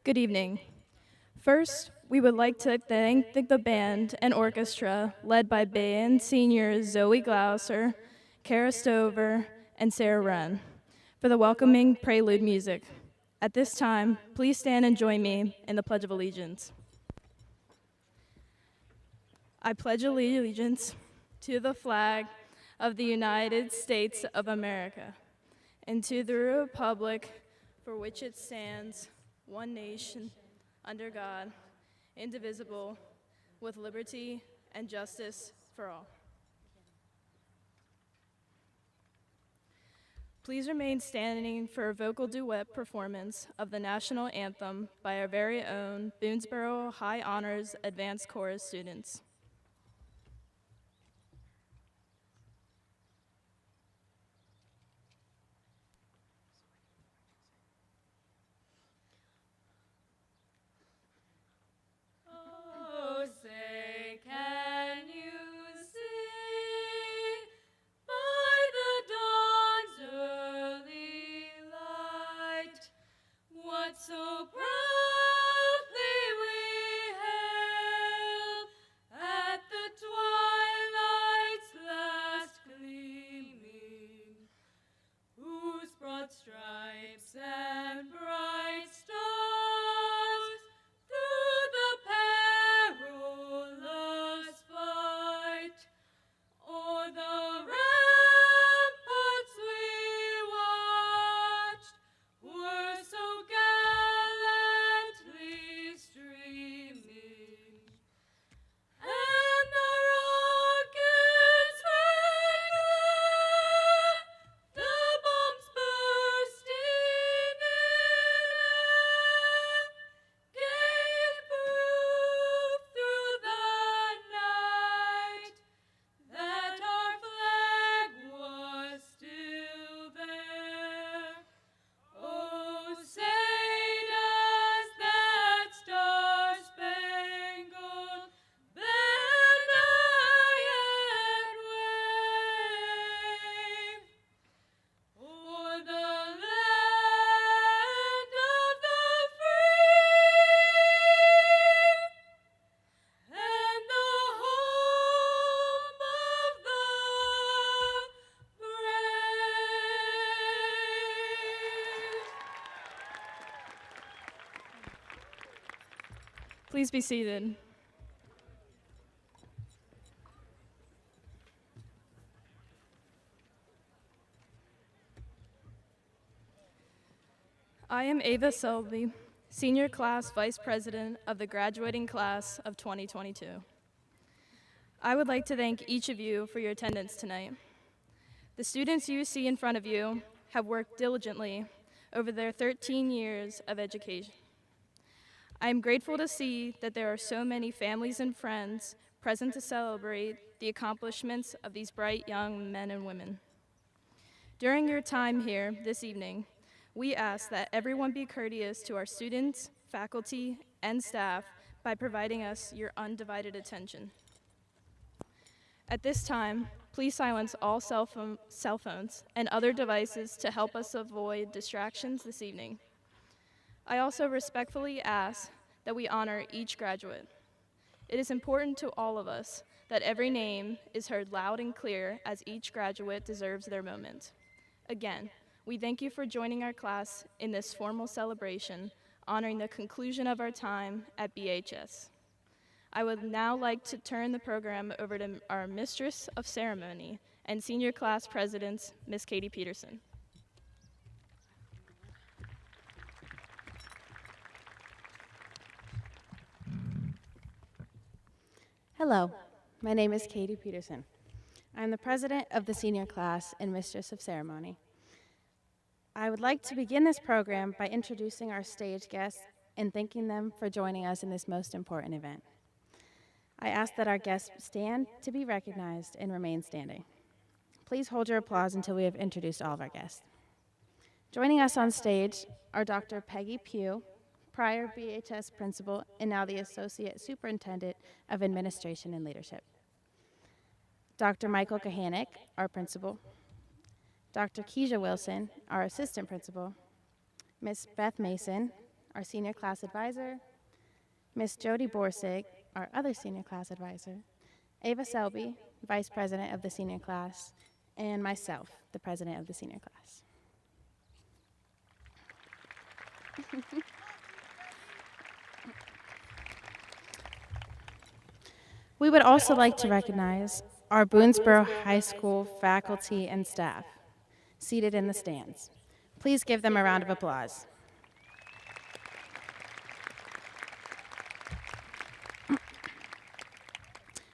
Good evening. First, we would like to thank the band and orchestra led by band seniors Zoe Glauser, Kara Stover, and Sarah Wren for the welcoming prelude music. At this time, please stand and join me in the Pledge of Allegiance. I pledge allegiance to the flag of the United States of America and to the republic for which it stands, one nation, under God, indivisible, with liberty and justice for all. Please remain standing for a vocal duet performance of the national anthem by our very own Boonsboro High Honors Advanced Chorus students. Oh, say, can you see by the dawn's early light what so proudly we hailed at the twilight's last gleaming, whose broad stripes and bright stars through the perilous fight o'er the ramparts we watched were so gallantly streaming, and the rockets rang there, the bombs bursting in air gave proof through the night that our flag was still there. Oh, say does that star-spangled banner yet wave o'er the land of the free and the home of the brave? Please be seated. I am Ava Selby, Senior Class Vice President of the graduating class of 2022. I would like to thank each of you for your attendance tonight. The students you see in front of you have worked diligently over their 13 years of education. I am grateful to see that there are so many families and friends present to celebrate the accomplishments of these bright young men and women. During your time here this evening, we ask that everyone be courteous to our students, faculty, and staff by providing us your undivided attention. At this time, please silence all cell phones and other devices to help us avoid distractions this evening. I also respectfully ask that we honor each graduate. It is important to all of us that every name is heard loud and clear, as each graduate deserves their moment. Again, we thank you for joining our class in this formal celebration, honoring the conclusion of our time at BHS. I would now like to turn the program over to our Mistress of Ceremony and Senior Class President, Ms. Katie Peterson. Hello, my name is Katie Peterson. I'm the president of the senior class and mistress of ceremony. I would like to begin this program by introducing our stage guests and thanking them for joining us in this most important event. I ask that our guests stand to be recognized and remain standing. Please hold your applause until we have introduced all of our guests. Joining us on stage are Dr. Peggy Pugh, prior BHS principal and now the Associate Superintendent of Administration and Leadership. Dr. Michael Kahanick, our principal. Dr. Keisha Wilson, our assistant principal. Ms. Beth Mason, our senior class advisor, Miss Jody Borsig, our other senior class advisor, Ava Selby, vice president of the senior class, and myself, the president of the senior class. We would also like to recognize our Boonsboro High School faculty and staff seated in the stands. Please give them a round of applause.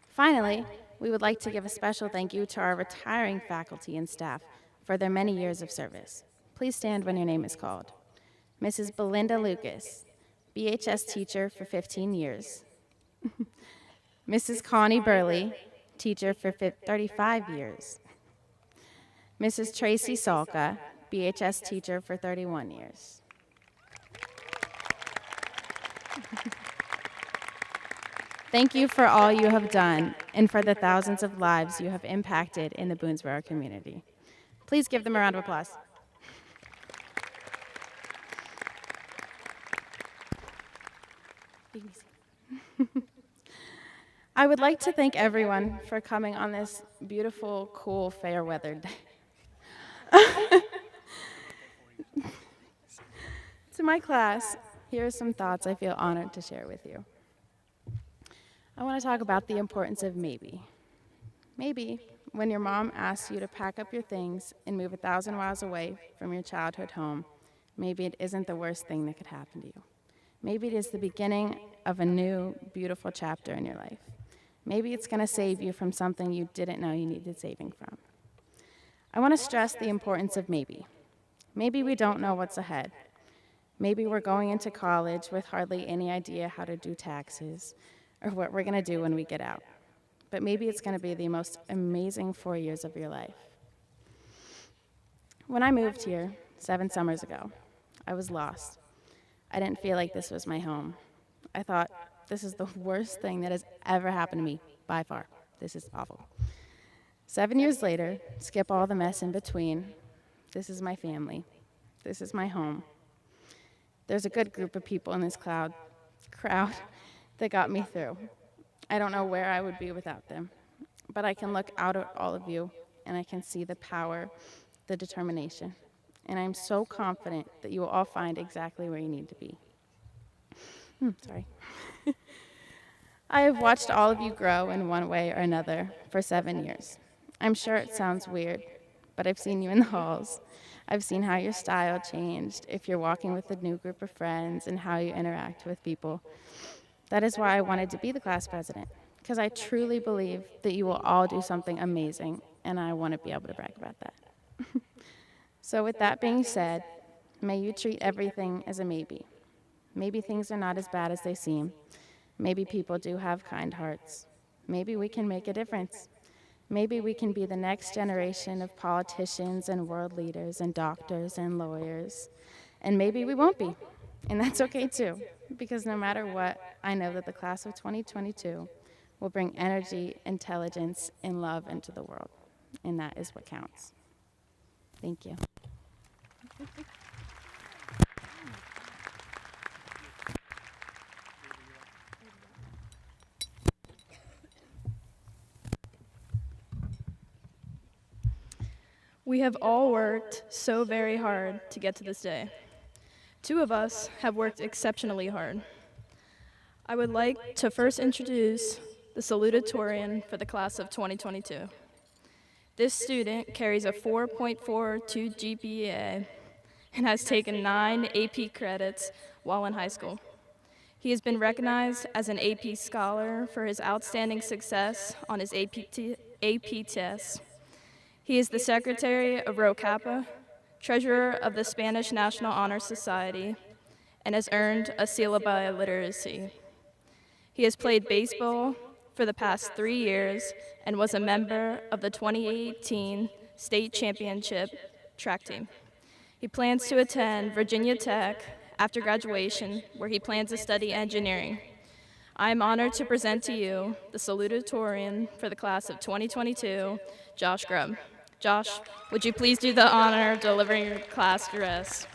Finally, we would like to give a special thank you to our retiring faculty and staff for their many years of service. Please stand when your name is called. Mrs. Belinda Lucas, BHS teacher for 15 years. Mrs. Connie Burley, teacher for 35 years. Mrs. Tracy Salka, BHS teacher for 31 years. Thank you for all you have done and for the thousands of lives you have impacted in the Boonsboro community. Please give them a round of applause. I would like to thank everyone for coming on this beautiful, cool, fair weather day. To my class, here are some thoughts I feel honored to share with you. I want to talk about the importance of maybe. Maybe when your mom asks you to pack up your things and move 1,000 miles away from your childhood home, maybe it isn't the worst thing that could happen to you. Maybe it is the beginning of a new, beautiful chapter in your life. Maybe it's going to save you from something you didn't know you needed saving from. I want to stress the importance of maybe. Maybe we don't know what's ahead. Maybe we're going into college with hardly any idea how to do taxes or what we're going to do when we get out. But maybe it's going to be the most amazing 4 years of your life. When I moved here 7 summers ago, I was lost. I didn't feel like this was my home. I thought, this is the worst thing that has ever happened to me, by far. This is awful. 7 years later, skip all the mess in between, this is my family. This is my home. There's a good group of people in this crowd that got me through. I don't know where I would be without them, but I can look out at all of you, and I can see the power, the determination, and I'm so confident that you will all find exactly where you need to be. Sorry. I have watched all of you grow in one way or another for 7 years. I'm sure it sounds weird, but I've seen you in the halls. I've seen how your style changed if you're walking with a new group of friends and how you interact with people. That is why I wanted to be the class president, because I truly believe that you will all do something amazing, and I want to be able to brag about that. So with that being said, may you treat everything as a maybe. Maybe things are not as bad as they seem. Maybe people do have kind hearts. Maybe we can make a difference. Maybe we can be the next generation of politicians and world leaders and doctors and lawyers. And maybe we won't be. And that's okay too, because no matter what, I know that the class of 2022 will bring energy, intelligence, and love into the world. And that is what counts. Thank you. We have all worked so very hard to get to this day. 2 of us have worked exceptionally hard. I would like to first introduce the Salutatorian for the class of 2022. This student carries a 4.42 GPA and has taken 9 AP credits while in high school. He has been recognized as an AP scholar for his outstanding success on his AP tests. He is the secretary of Rho Kappa, treasurer of the Spanish National Honor Society, and has earned a seal of biliteracy. He has played baseball for the past 3 years and was a member of the 2018 state championship track team. He plans to attend Virginia Tech after graduation, where he plans to study engineering. I am honored to present to you the Salutatorian for the class of 2022, Josh Grubb. Josh, would you please do the honor of delivering your class address?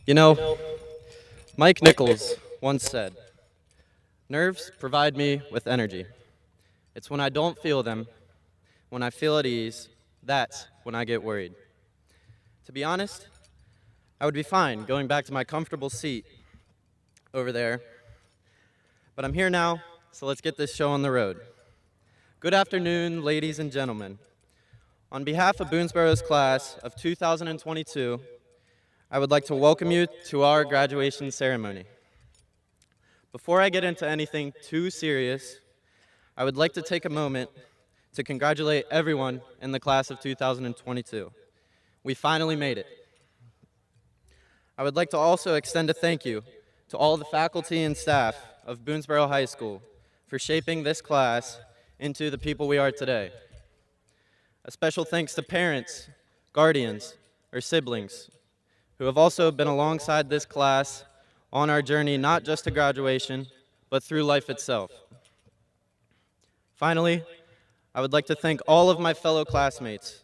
You know, Mike Nichols once said, "Nerves provide me with energy. It's when I don't feel them, when I feel at ease, that's when I get worried." To be honest, I would be fine going back to my comfortable seat over there, but I'm here now, so let's get this show on the road. Good afternoon, ladies and gentlemen. On behalf of Boonsboro's class of 2022, I would like to welcome you to our graduation ceremony. Before I get into anything too serious, I would like to take a moment to congratulate everyone in the class of 2022. We finally made it. I would like to also extend a thank you to all the faculty and staff of Boonsboro High School for shaping this class into the people we are today. A special thanks to parents, guardians, or siblings who have also been alongside this class on our journey not just to graduation, but through life itself. Finally, I would like to thank all of my fellow classmates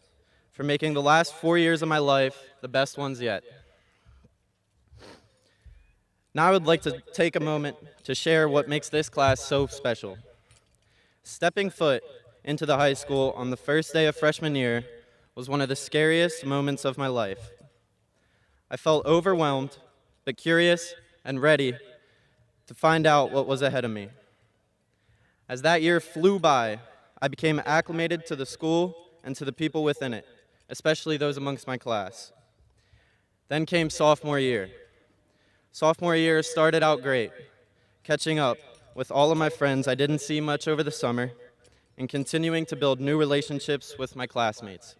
for making the last 4 years of my life the best ones yet. Now I would like to take a moment to share what makes this class so special. Stepping foot into the high school on the first day of freshman year was one of the scariest moments of my life. I felt overwhelmed, but curious and ready to find out what was ahead of me. As that year flew by, I became acclimated to the school and to the people within it, especially those amongst my class. Then came sophomore year. Sophomore year started out great, catching up with all of my friends I didn't see much over the summer, and continuing to build new relationships with my classmates.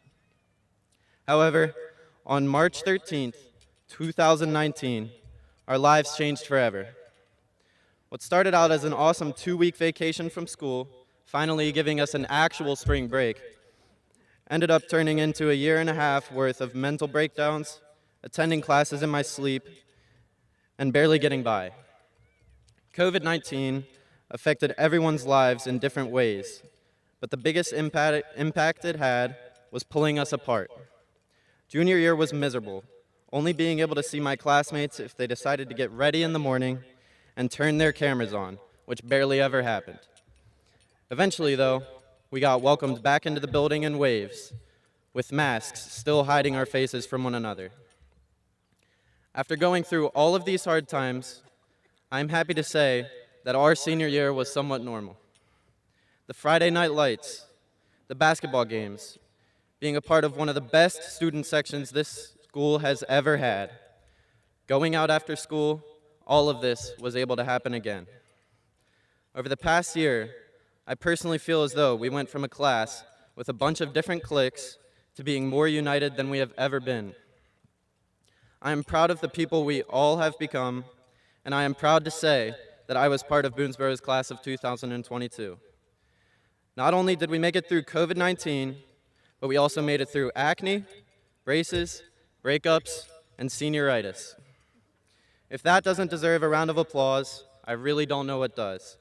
However, on March 13th, 2019, our lives changed forever. What started out as an awesome 2-week vacation from school, finally giving us an actual spring break, ended up turning into a 1.5 years worth of mental breakdowns, attending classes in my sleep, and barely getting by. COVID-19 affected everyone's lives in different ways, but the biggest impact it had was pulling us apart. Junior year was miserable, only being able to see my classmates if they decided to get ready in the morning and turn their cameras on, which barely ever happened. Eventually, though, we got welcomed back into the building in waves, with masks still hiding our faces from one another. After going through all of these hard times, I'm happy to say that our senior year was somewhat normal. The Friday night lights, the basketball games, being a part of one of the best student sections this school has ever had, going out after school, all of this was able to happen again. Over the past year, I personally feel as though we went from a class with a bunch of different cliques to being more united than we have ever been. I am proud of the people we all have become, and I am proud to say that I was part of Boonsboro's class of 2022. Not only did we make it through COVID-19, but we also made it through acne, braces, breakups, and senioritis. If that doesn't deserve a round of applause, I really don't know what does.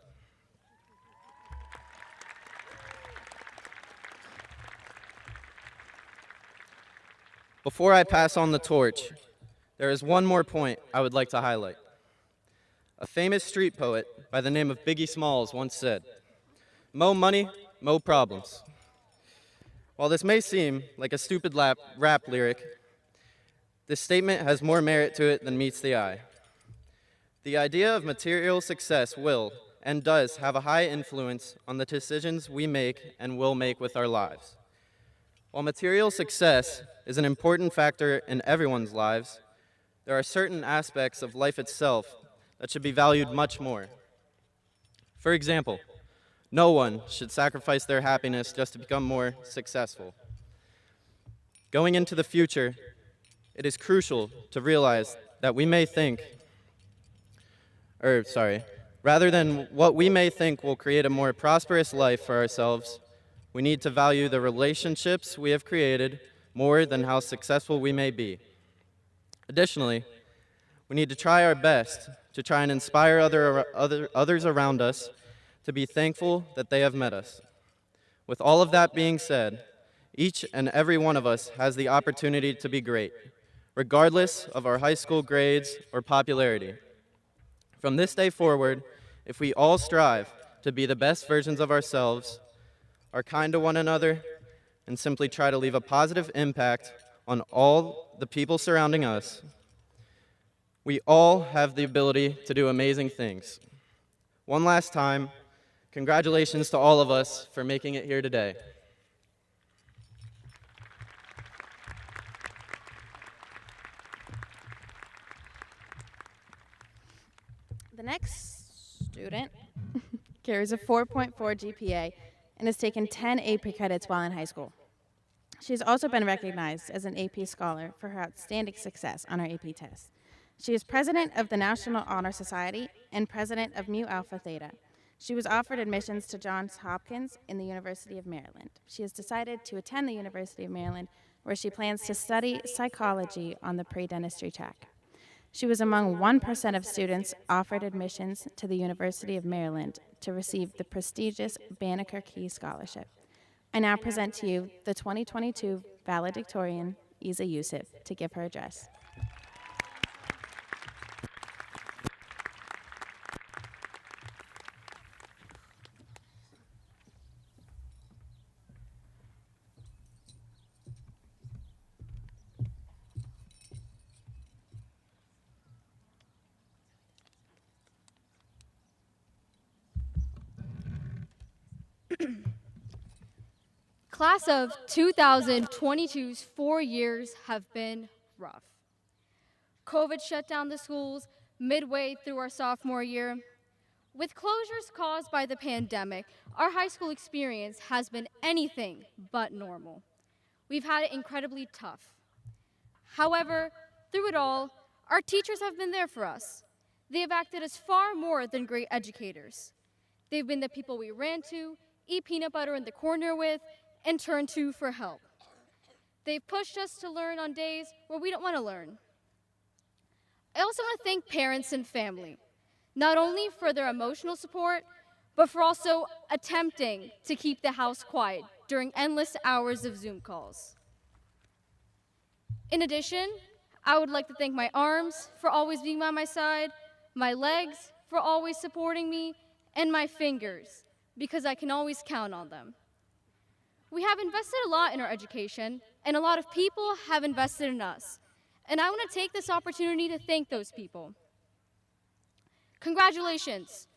Before I pass on the torch, there is one more point I would like to highlight. A famous street poet by the name of Biggie Smalls once said, "Mo money, mo problems." While this may seem like a stupid rap lyric, this statement has more merit to it than meets the eye. The idea of material success will and does have a high influence on the decisions we make and will make with our lives. While material success is an important factor in everyone's lives, there are certain aspects of life itself that should be valued much more. For example, no one should sacrifice their happiness just to become more successful. Going into the future, it is crucial to realize that rather than what we may think will create a more prosperous life for ourselves, we need to value the relationships we have created more than how successful we may be. Additionally, we need to try our best to try and inspire others around us to be thankful that they have met us. With all of that being said, Each and every one of us has the opportunity to be great, regardless of our high school grades or popularity. From this day forward, if we all strive to be the best versions of ourselves, are kind to one another, and simply try to leave a positive impact on all the people surrounding us, we all have the ability to do amazing things. One last time, congratulations to all of us for making it here today. The next student carries a 4.4 GPA and has taken 10 AP credits while in high school. She has also been recognized as an AP scholar for her outstanding success on her AP test. She is president of the National Honor Society and president of Mu Alpha Theta. She was offered admissions to Johns Hopkins in the University of Maryland. She has decided to attend the University of Maryland, where she plans to study psychology on the pre-dentistry track. She was among 1% of students offered admissions to the University of Maryland to receive the prestigious Banneker Key Scholarship. I now present to you the 2022 Valedictorian, Isa Yusuf, to give her address. Class of 2022's 4 years have been rough. COVID shut down the schools midway through our sophomore year. With closures caused by the pandemic, our high school experience has been anything but normal. We've had it incredibly tough. However, through it all, our teachers have been there for us. They have acted as far more than great educators. They've been the people we ran to, eat peanut butter in the corner with, and turn to for help. They've pushed us to learn on days where we don't want to learn. I also want to thank parents and family, not only for their emotional support, but for also attempting to keep the house quiet during endless hours of Zoom calls. In addition, I would like to thank my arms for always being by my side, my legs for always supporting me, and my fingers, because I can always count on them. We have invested a lot in our education, and a lot of people have invested in us. And I want to take this opportunity to thank those people. Congratulations.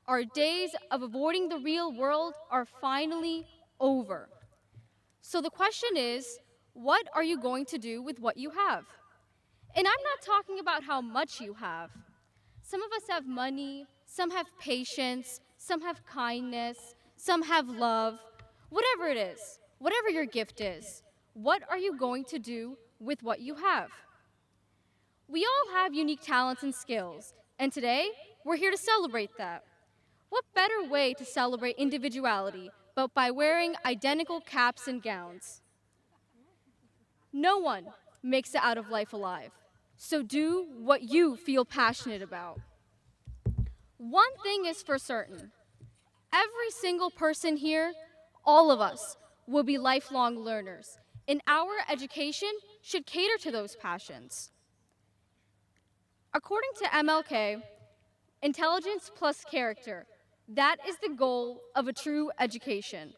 Our days of avoiding the real world are finally over. So the question is, what are you going to do with what you have? And I'm not talking about how much you have. Some of us have money, some have patience, some have kindness, some have love. Whatever it is, whatever your gift is, what are you going to do with what you have? We all have unique talents and skills, and today, we're here to celebrate that. What better way to celebrate individuality but by wearing identical caps and gowns? No one makes it out of life alive, so do what you feel passionate about. One thing is for certain, every single person here, all of us, will be lifelong learners, and our education should cater to those passions. According to MLK, intelligence plus character, that is the goal of a true education.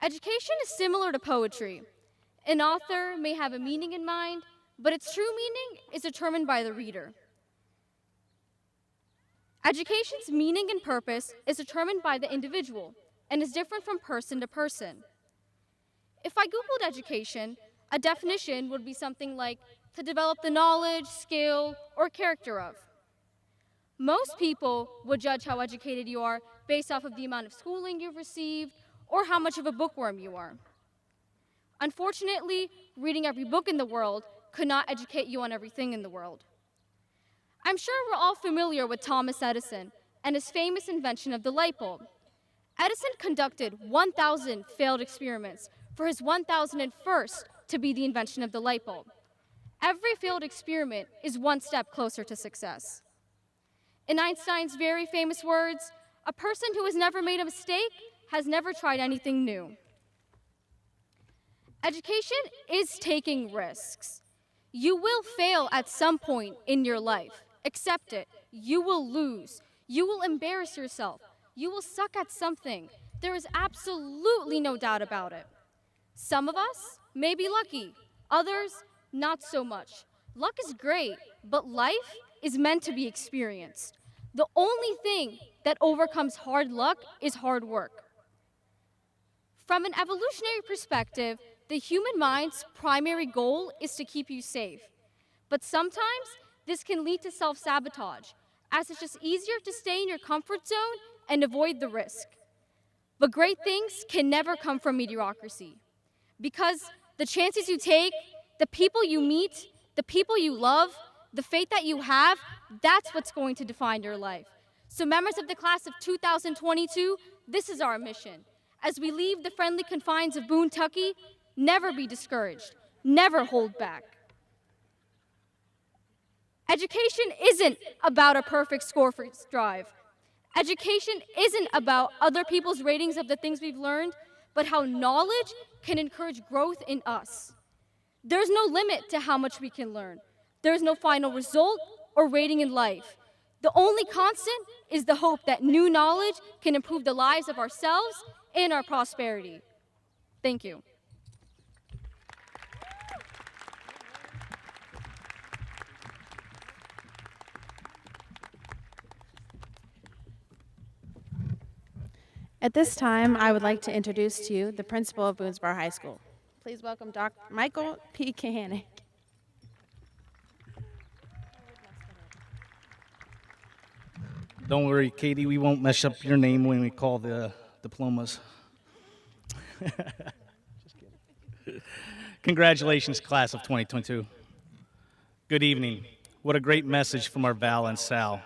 Education is similar to poetry. An author may have a meaning in mind, but its true meaning is determined by the reader. Education's meaning and purpose is determined by the individual and is different from person to person. If I Googled education, a definition would be something like to develop the knowledge, skill, or character of. Most people would judge how educated you are based off of the amount of schooling you've received or how much of a bookworm you are. Unfortunately, reading every book in the world could not educate you on everything in the world. I'm sure we're all familiar with Thomas Edison and his famous invention of the light bulb. Edison conducted 1,000 failed experiments for his 1,001st to be the invention of the light bulb. Every failed experiment is one step closer to success. In Einstein's very famous words, a person who has never made a mistake has never tried anything new. Education is taking risks. You will fail at some point in your life. Accept it. You will lose. You will embarrass yourself. You will suck at something. There is absolutely no doubt about it. Some of us may be lucky, others not so much. Luck is great, but life is meant to be experienced. The only thing that overcomes hard luck is hard work. From an evolutionary perspective, the human mind's primary goal is to keep you safe. But sometimes this can lead to self-sabotage, as it's just easier to stay in your comfort zone and avoid the risk. But great things can never come from mediocrity, because the chances you take, the people you meet, the people you love, the faith that you have, that's what's going to define your life. So members of the class of 2022, this is our mission. As we leave the friendly confines of Boontucky, never be discouraged, never hold back. Education isn't about a perfect score for drive. Education isn't about other people's ratings of the things we've learned, but how knowledge can encourage growth in us. There's no limit to how much we can learn. There's no final result or rating in life. The only constant is the hope that new knowledge can improve the lives of ourselves and our prosperity. Thank you. At this time, I would like to introduce to you the principal of Boonsboro High School. Please welcome Dr. Michael P. Kahanick. Don't worry, Katie, we won't mess up your name when we call the diplomas. Just kidding. Congratulations, class of 2022. Good evening. What a great message from our Val and Sal.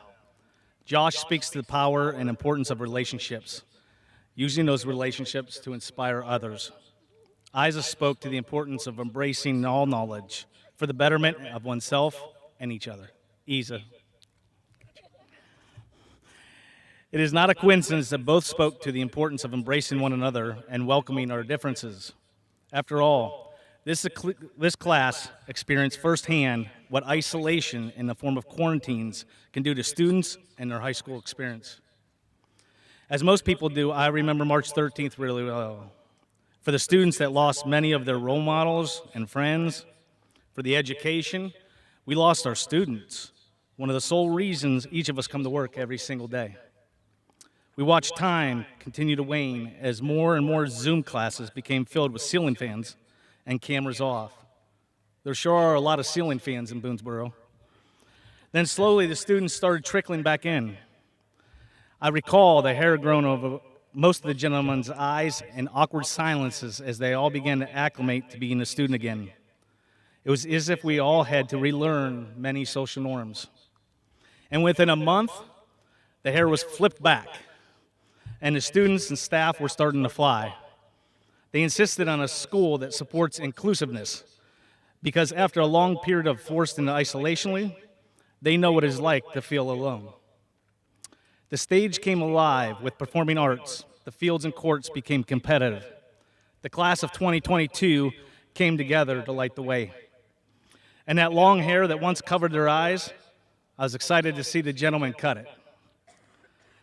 Josh speaks to the power and importance of relationships, using those relationships to inspire others. Isa spoke to the importance of embracing all knowledge for the betterment of oneself and each other. Isa. It is not a coincidence that both spoke to the importance of embracing one another and welcoming our differences. After all, this class experienced firsthand what isolation in the form of quarantines can do to students and their high school experience. As most people do, I remember March 13th really well. For the students that lost many of their role models and friends, for the education, we lost our students, one of the sole reasons each of us come to work every single day. We watched time continue to wane as more and more Zoom classes became filled with ceiling fans and cameras off. There sure are a lot of ceiling fans in Boonsboro. Then slowly the students started trickling back in. I recall the hair grown over most of the gentlemen's eyes and awkward silences as they all began to acclimate to being a student again. It was as if we all had to relearn many social norms. And within a month, the hair was flipped back, and the students and staff were starting to fly. They insisted on a school that supports inclusiveness, because after a long period of forced into isolation, they know what it's like to feel alone. The stage came alive with performing arts. The fields and courts became competitive. The class of 2022 came together to light the way. And that long hair that once covered their eyes, I was excited to see the gentleman cut it.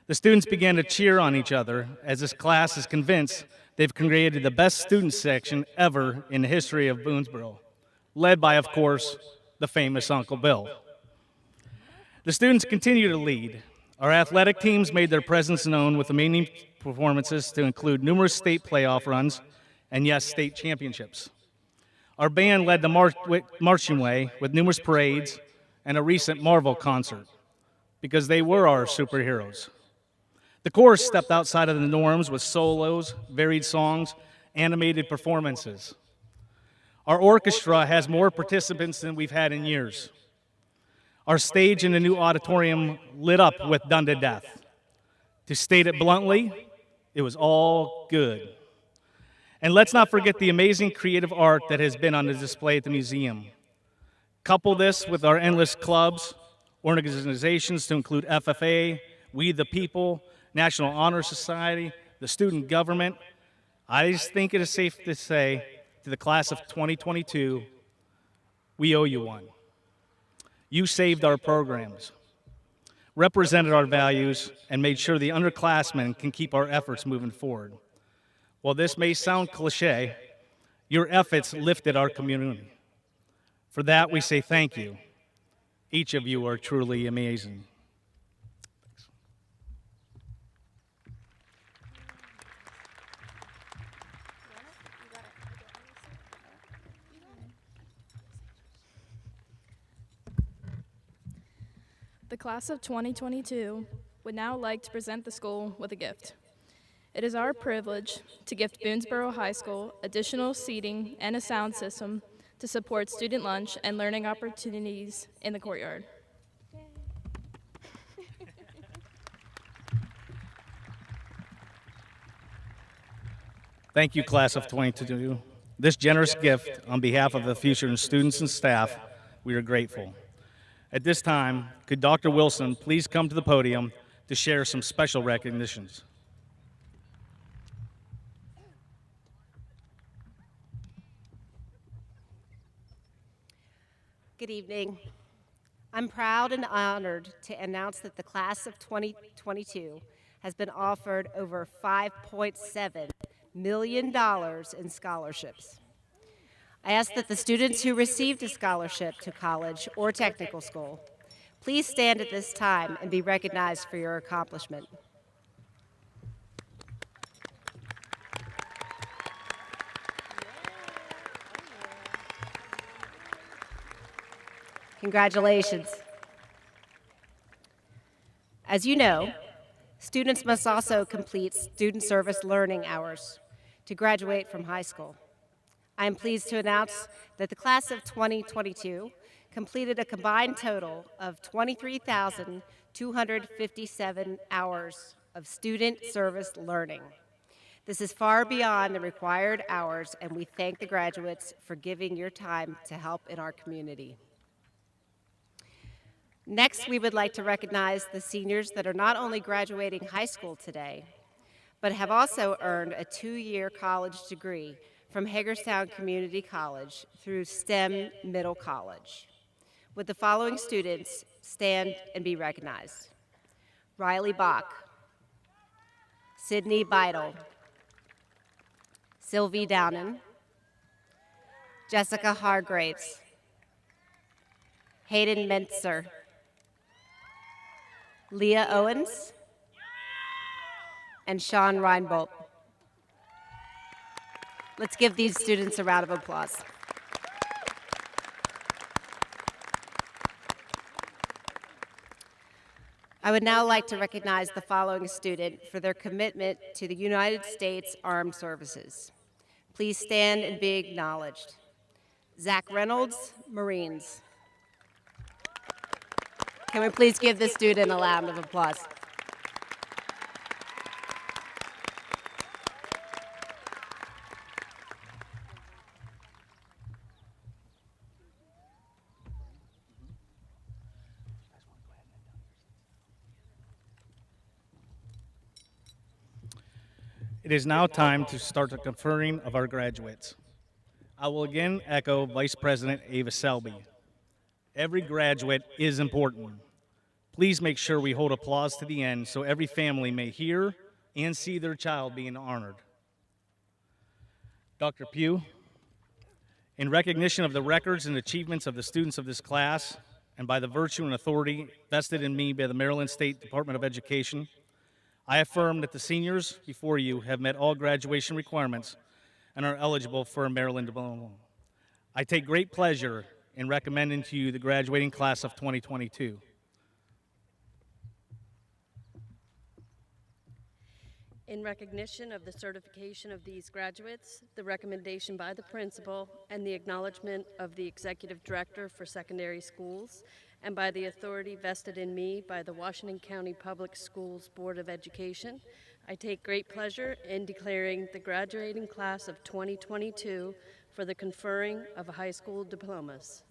The students began to cheer on each other as this class is convinced they've created the best student section ever in the history of Boonsboro, led by, of course, the famous Uncle Bill. The students continue to lead. Our athletic teams made their presence known with amazing performances to include numerous state playoff runs and, yes, state championships. Our band led the marching way with numerous parades and a recent Marvel concert because they were our superheroes. The chorus stepped outside of the norms with solos, varied songs, animated performances. Our orchestra has more participants than we've had in years. Our stage in the new auditorium lit up with Done to Death. To state it bluntly, it was all good. And let's not forget the amazing creative art that has been on the display at the museum. Couple this with our endless clubs, organizations to include FFA, We the People, National Honor Society, the student government. I just think it is safe to say to the class of 2022, we owe you one. You saved our programs, represented our values, and made sure the underclassmen can keep our efforts moving forward. While this may sound cliche, your efforts lifted our community. For that, we say thank you. Each of you are truly amazing. The class of 2022 would now like to present the school with a gift. It is our privilege to gift Boonsboro High School additional seating and a sound system to support student lunch and learning opportunities in the courtyard. Thank you, class of 22. This generous gift, on behalf of the future students and staff, we are grateful. At this time, could Dr. Wilson please come to the podium to share some special recognitions? Good evening. I'm proud and honored to announce that the class of 2022 has been offered over $5.7 million in scholarships. I ask that the students who received a scholarship to college or technical school please stand at this time and be recognized for your accomplishment. Congratulations. As you know, students must also complete student service learning hours to graduate from high school. I am pleased to announce that the class of 2022 completed a combined total of 23,257 hours of student service learning. This is far beyond the required hours, and we thank the graduates for giving your time to help in our community. Next, we would like to recognize the seniors that are not only graduating high school today, but have also earned a 2-year college degree from Hagerstown Community College through STEM Middle College. Would the following students stand and be recognized? Riley Bach, Sydney Beidel, Sylvie Downen, Jessica Hargraves, Hayden Mentzer, Leah Owens, and Sean Reinbolt. Let's give these students a round of applause. I would now like to recognize the following student for their commitment to the United States Armed Services. Please stand and be acknowledged. Zach Reynolds, Marines. Can we please give this student a round of applause? It is now time to start the conferring of our graduates. I will again echo Vice President Ava Selby. Every graduate is important. Please make sure we hold applause to the end so every family may hear and see their child being honored. Dr. Pugh, in recognition of the records and achievements of the students of this class, and by the virtue and authority vested in me by the Maryland State Department of Education, I affirm that the seniors before you have met all graduation requirements and are eligible for a Maryland diploma. I take great pleasure in recommending to you the graduating class of 2022. In recognition of the certification of these graduates, the recommendation by the principal, and the acknowledgement of the Executive Director for Secondary Schools, and by the authority vested in me by the Washington County Public Schools Board of Education, I take great pleasure in declaring the graduating class of 2022 for the conferring of high school diplomas.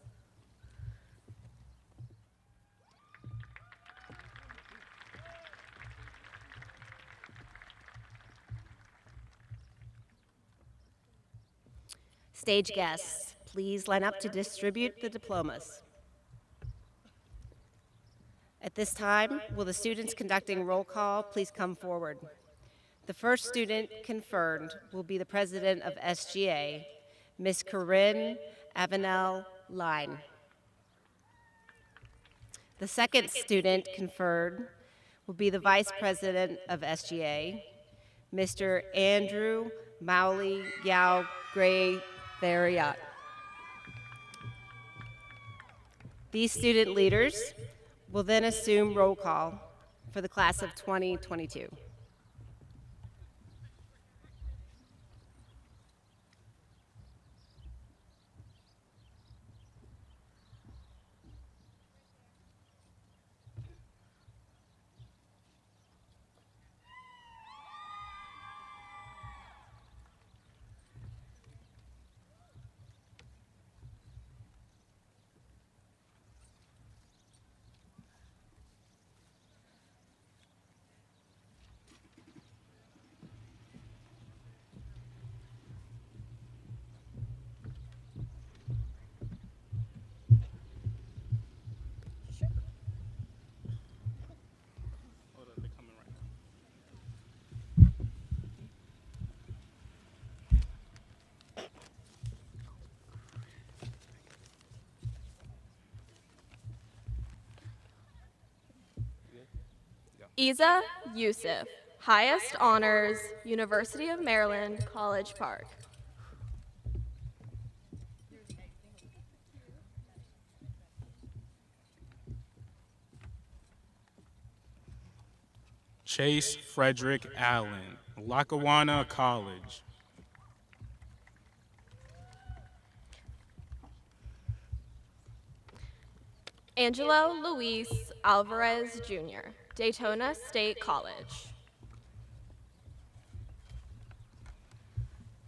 Stage guests, please line up to distribute the diplomas. At this time, will the students conducting roll call please come forward? The first student conferred will be the president of SGA, Ms. Corinne Avenel Line. The second student conferred will be the vice president of SGA, Mr. Andrew Mauli Yao Gray Theriot. These student leaders will then assume roll call for the class of 2022. Isa Yusuf, highest honors, University of Maryland, College Park. Chase Frederick Allen, Lackawanna College. Angelo Luis Alvarez Jr., Daytona State College.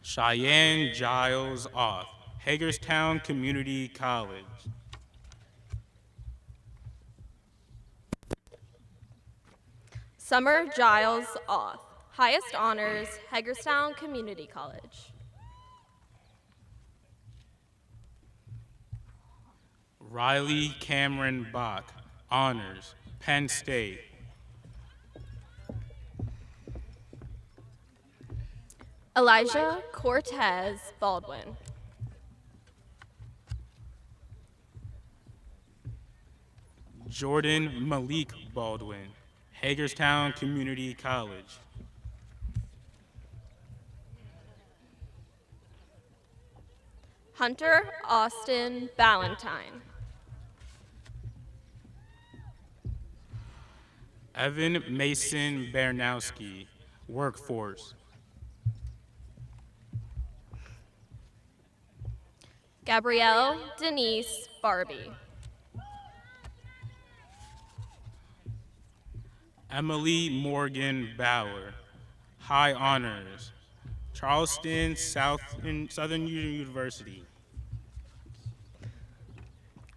Cheyenne Giles Oth, Hagerstown Community College. Summer Giles Oth, highest honors, Hagerstown Community College. Riley Cameron Bach, honors, Penn State. Elijah Cortez Baldwin. Jordan Malik Baldwin, Hagerstown Community College. Hunter Austin Ballantyne. Evan Mason Bernowski, Workforce. Gabrielle Denise Barbie. Emily Morgan Bauer, high honors, Charleston Southern University.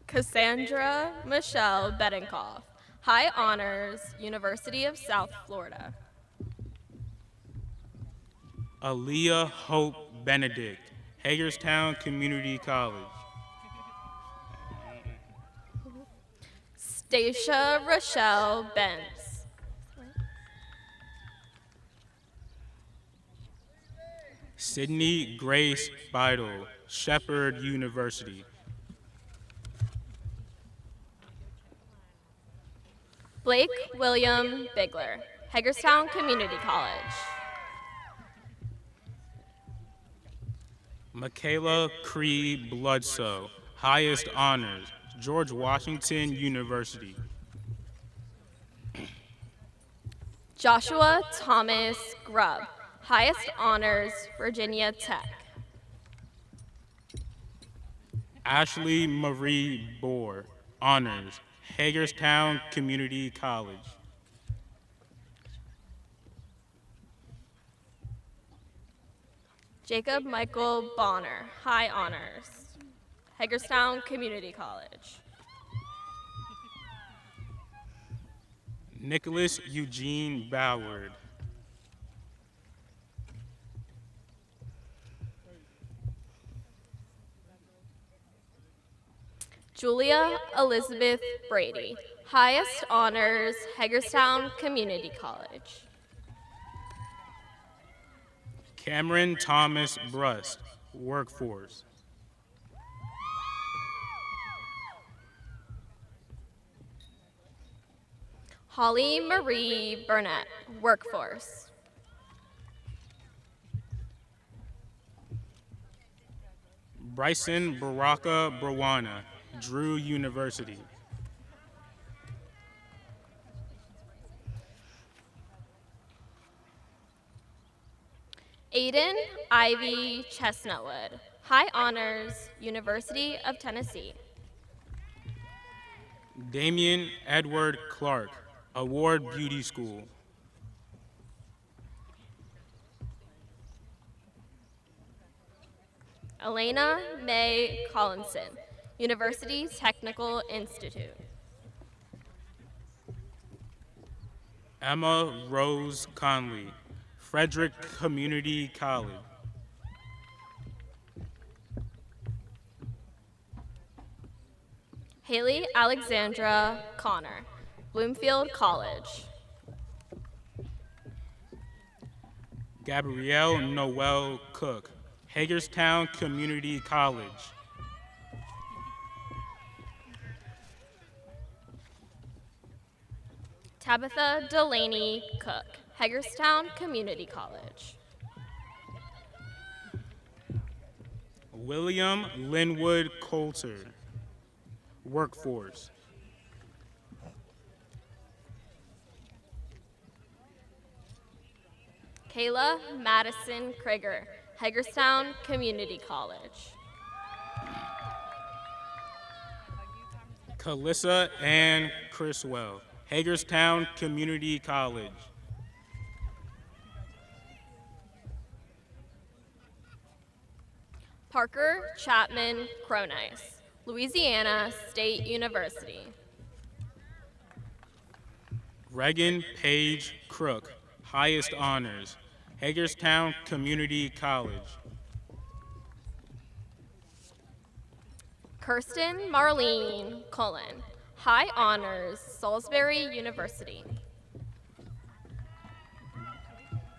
Cassandra Michelle Bedenkoff, high honors, University of South Florida. Aaliyah Hope Benedict, Hagerstown Community College. Stacia Rochelle Benz. Sydney Grace Beidel, Shepherd University. Blake William Bigler, Hagerstown Community College. Michaela Cree Bloodsoe, highest honors, George Washington University. Joshua Thomas Grubb, highest honors, Virginia Tech. Ashley Marie Bohr, honors, Hagerstown Community College. Jacob Michael Bonner, high honors, Hagerstown Community College. Nicholas Eugene Ballard. Julia Elizabeth Brady, highest honors, Hagerstown Community College. Cameron Thomas Brust, workforce. Holly Marie Burnett, workforce. Bryson Baraka Brawana, Drew University. Aiden Ivy Chestnutwood, high honors, University of Tennessee. Damian Edward Clark, Award Beauty School. Elena May Collinson, University Technical Institute. Emma Rose Conley, Frederick Community College. Haley Alexandra Connor, Bloomfield College. Gabrielle Noel Cook, Hagerstown Community College. Tabitha Delaney Cook, Hagerstown Community College. William Linwood Coulter, workforce. Kayla Madison Krieger, Hagerstown Community College. Calissa Ann Criswell, Hagerstown Community College. Parker Chapman Cronice, Louisiana State University. Reagan Page Crook, highest honors, Hagerstown Community College. Kirsten Marlene Cullen, high honors, Salisbury University.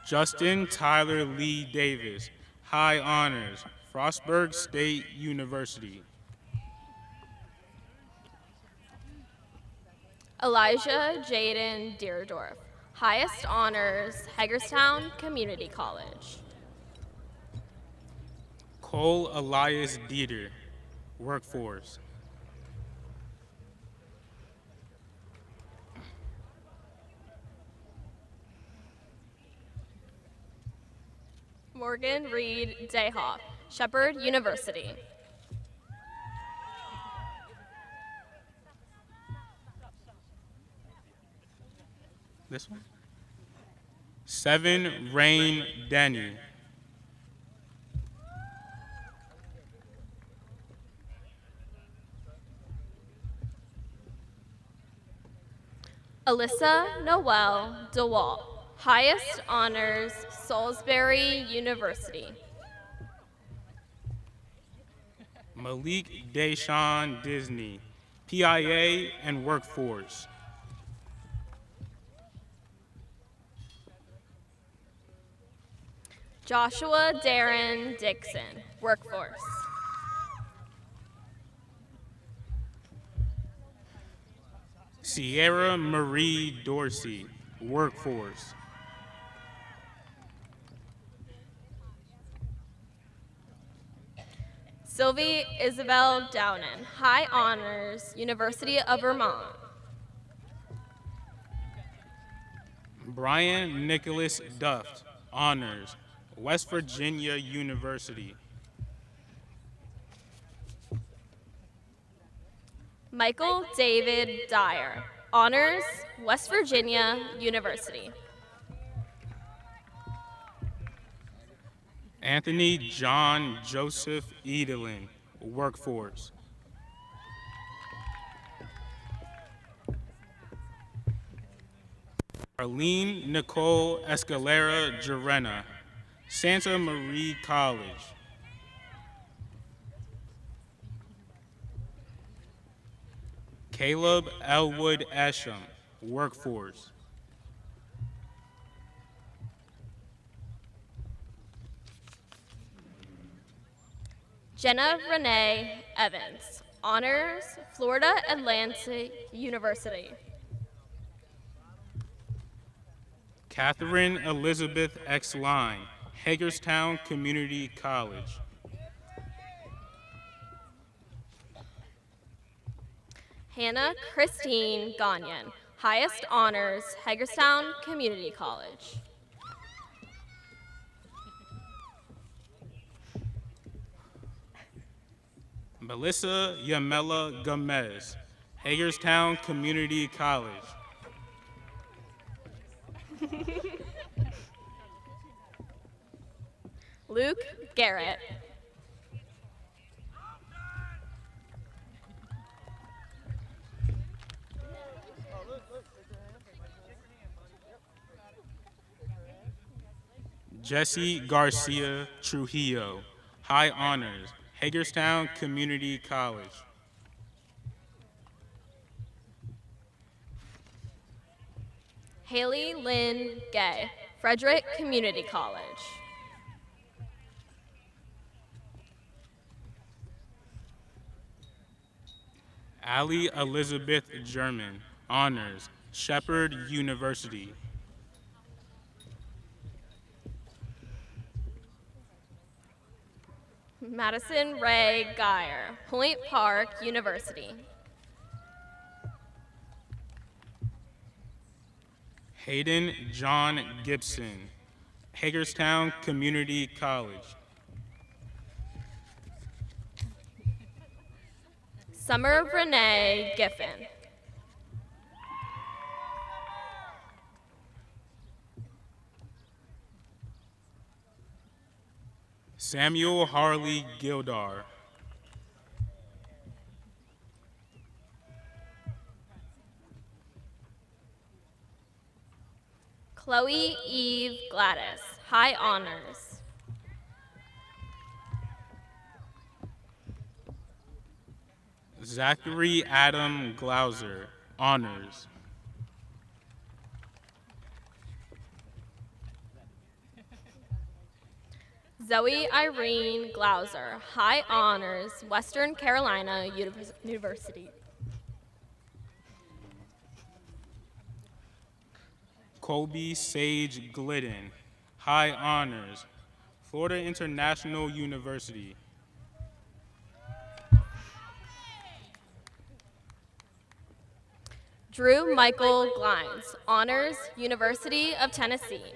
Justin Tyler Lee Davis, high honors, Frostburg State University. Elijah Jaden Deerdorf, highest honors, Hagerstown Community College. Cole Elias Dieter, workforce. Morgan Reed Dayhoff, Shepherd University. This one? Seven Rain Denny. Alyssa Noel DeWalt, highest honors, Salisbury University. Malik Deshawn Disney, PIA and workforce. Joshua Darren Dixon, workforce. Sierra Marie Dorsey, workforce. Sylvie Isabel Downen, high honors, University of Vermont. Brian Nicholas Duft, honors, West Virginia University. Michael David Dyer, honors, West Virginia University. Anthony John Joseph Edelin, workforce. Arlene Nicole Escalera Jarena, Santa Maria College. Caleb Elwood Esham, Workforce. Jenna Renee Evans, Honors, Florida Atlantic University. Catherine Elizabeth X. Line, Hagerstown Community College. Hannah Christine Gagnon, highest honors, Hagerstown Community College. Melissa Yamela Gomez, Hagerstown Community College. Luke Garrett. Jesse Garcia Trujillo, high honors, Hagerstown Community College. Haley Lynn Gay, Frederick Community College. Allie Elizabeth German, honors, Shepherd University. Madison Ray Geyer, Point Park University. Hayden John Gibson, Hagerstown Community College. Summer Renee Giffen. Samuel Harley Gildar. Chloe Eve Gladys, high honors. Zachary Adam Glauser, honors. Zoe Irene Glauser, high honors, Western Carolina University. Colby Sage Glidden, high honors, Florida International University. Drew Michael Glines, honors, University of Tennessee.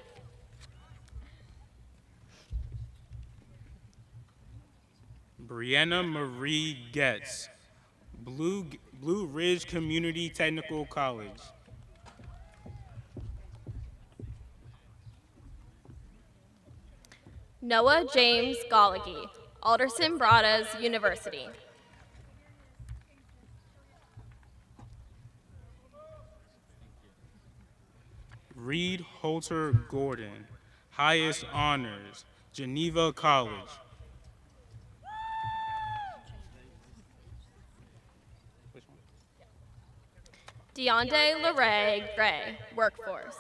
Brianna Marie Getz, Blue Ridge Community Technical College. Noah James Gallagher, Alderson Broaddus University. Reed Holter Gordon, highest honors, Geneva College. Deonde LeRae Gray, Workforce.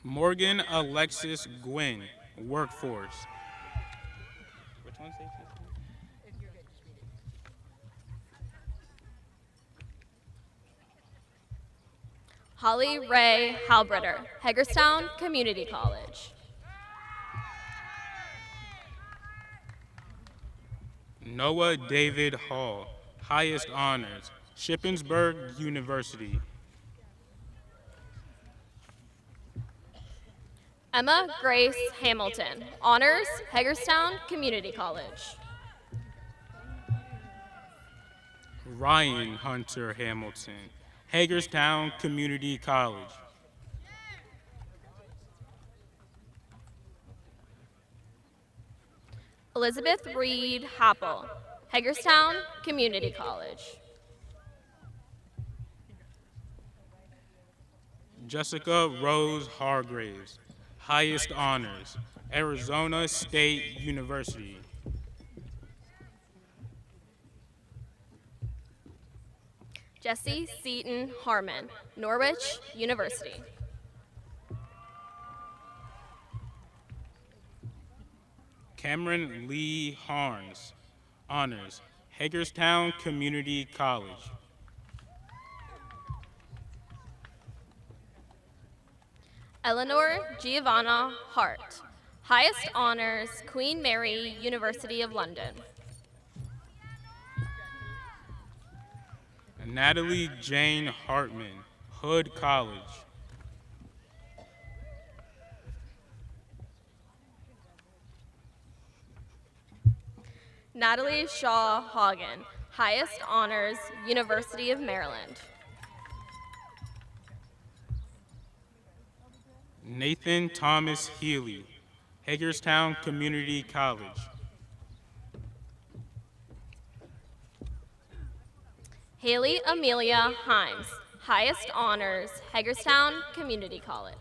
Morgan Alexis Gwynn, Workforce. Which one's it? Holly Ray Halbritter, Hagerstown Community College. Noah David Hall, highest honors, Shippensburg University. Emma Grace Hamilton, honors, Hagerstown Community College. Ryan Hunter Hamilton, Hagerstown Community College. Elizabeth Reed Happel, Hagerstown Community College. Jessica Rose Hargraves, highest honors, Arizona State University. Jesse Seaton Harmon, Norwich University. Cameron Lee Harns, honors, Hagerstown Community College. Eleanor Giovanna Hart, highest honors, Queen Mary, University of London. Natalie Jane Hartman, Hood College. Natalie Shaw Hagen, highest honors, University of Maryland. Nathan Thomas Healy, Hagerstown Community College. Haley Amelia Himes, highest honors, Hagerstown Community College.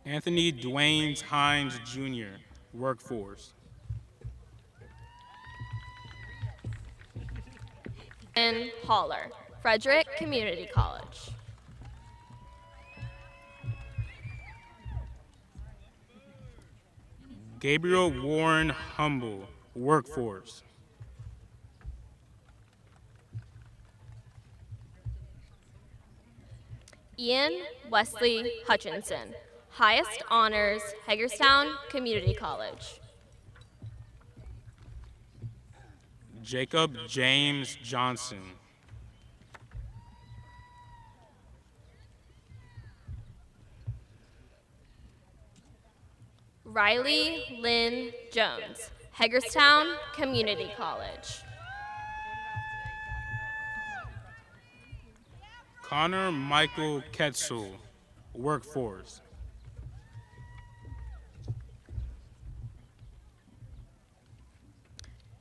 Anthony Dwayne Hines Jr., Workforce. And Haller, Frederick Community College. Gabriel Warren Humble, Workforce. Ian Wesley Hutchinson, highest honors, Hagerstown Community College. Jacob James Johnson. Riley Lynn Jones, Hagerstown Community College. Connor Michael Ketzel, Workforce.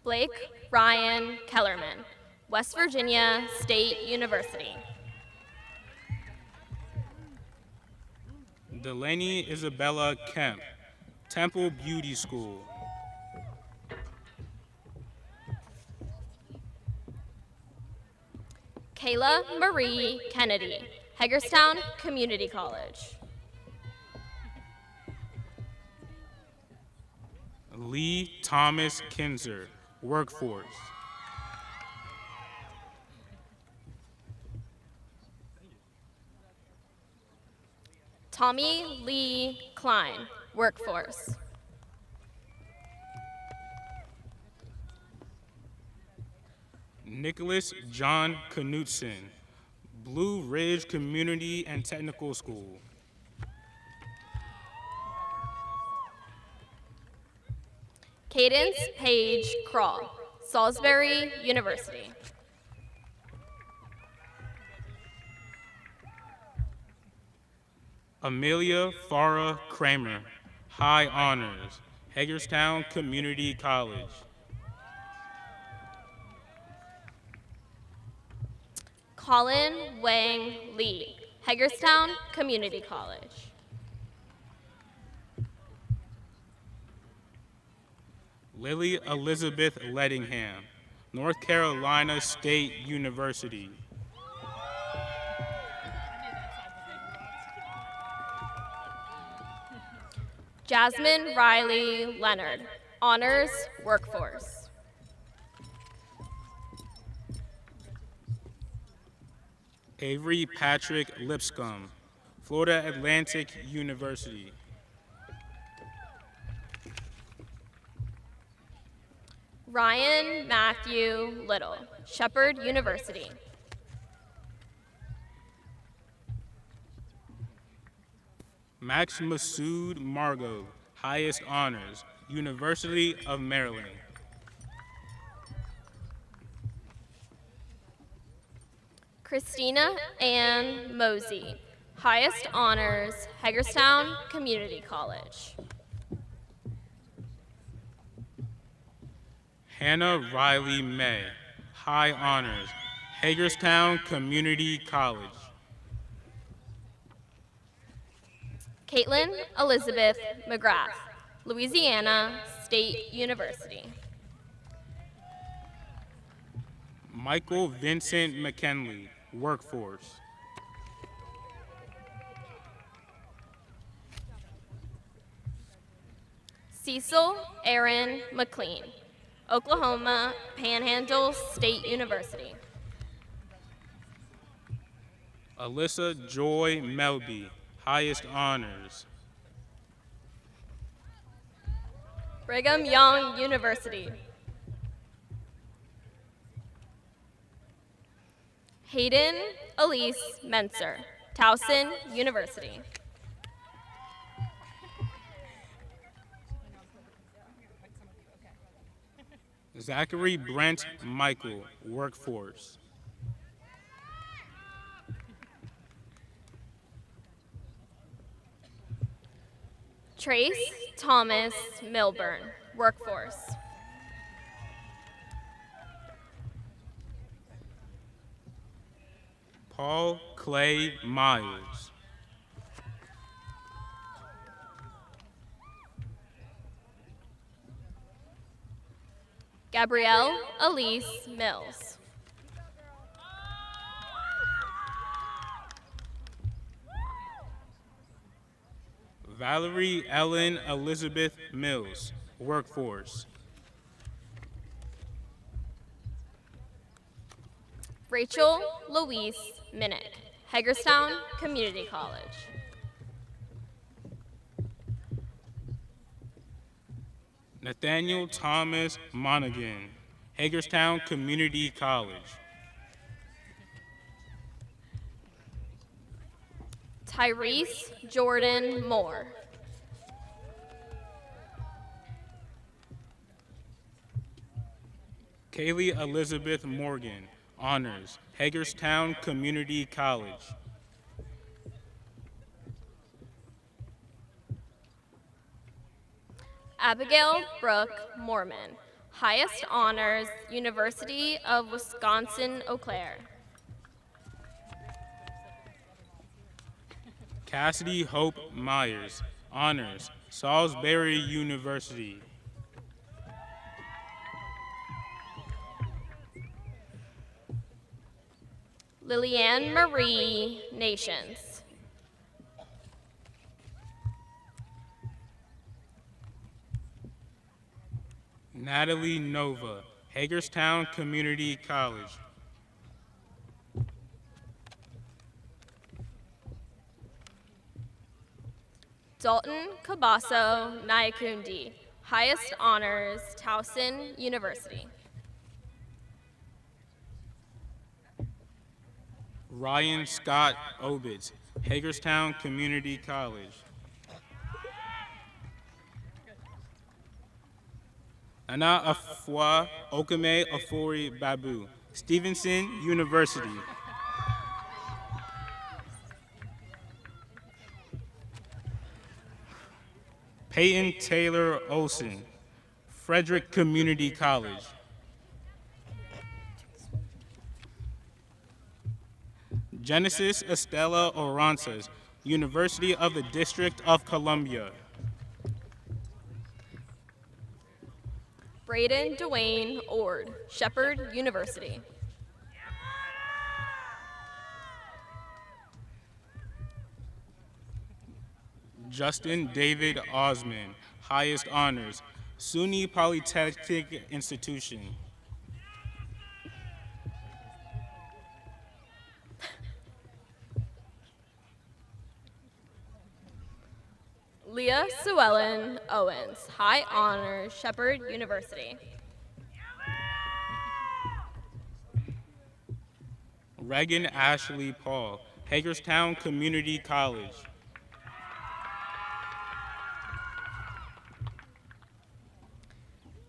Blake Ryan Kellerman, West Virginia State University. Delaney Isabella Kemp, Temple Beauty School. Kayla Marie Kennedy, Hagerstown Community College. Lee Thomas Kinzer, Workforce. Tommy Lee Klein, Workforce. Nicholas John Knutson, Blue Ridge Community and Technical School. Cadence Page Crawl, Salisbury University. Amelia Farah Kramer, High Honors, Hagerstown Community College. Colin Wang Lee, Hagerstown Community College. Lily Elizabeth Lettingham, North Carolina State University. Jasmine Riley Leonard, Honors Workforce. Avery Patrick Lipscomb, Florida Atlantic University. Ryan Matthew Little, Shepherd University. Max Masood Margot, Highest Honors, University of Maryland. Christina Ann Mosey, Highest Honors, Hagerstown Community College. Hannah Riley May, High Honors, Hagerstown Community College. Caitlin Elizabeth McGrath, Louisiana State University. Michael Vincent McKinley, Workforce. Cecil Aaron McLean, Oklahoma Panhandle State University. Alyssa Joy Melby, highest honors. Brigham Young University. Hayden Elise Menser, Towson University. Zachary Brent Michael, Workforce. Trace Thomas Milburn, Workforce. Paul Clay Myers. Gabrielle Elise Mills. Valerie Ellen Elizabeth Mills, Workforce. Rachel Louise Minnick, Hagerstown Community College. Nathaniel Thomas Monaghan, Hagerstown Community College. Tyrese Jordan Moore. Kaylee Elizabeth Morgan, honors, Hagerstown Community College. Abigail Brooke Mormon, highest honors, University of Wisconsin-Eau Claire. Cassidy Hope Myers, honors, Salisbury University. Lillian Marie Nations. Natalie Nova, Hagerstown Community College. Dalton Cabasso Nyakundi, highest honors, Towson University. Ryan Scott Obitz, Hagerstown Community College. Ana Afua Okame Afori Babu, Stevenson University. Peyton Taylor Olson, Frederick Community College. Genesis Estella Oranzas, University of the District of Columbia. Braden Dwayne Ord, Shepherd University. Justin David Osman, highest honors, SUNY Polytechnic Institution. Leah Sue Ellen Owens, high honors, Shepherd University. Reagan Ashley Paul, Hagerstown Community College.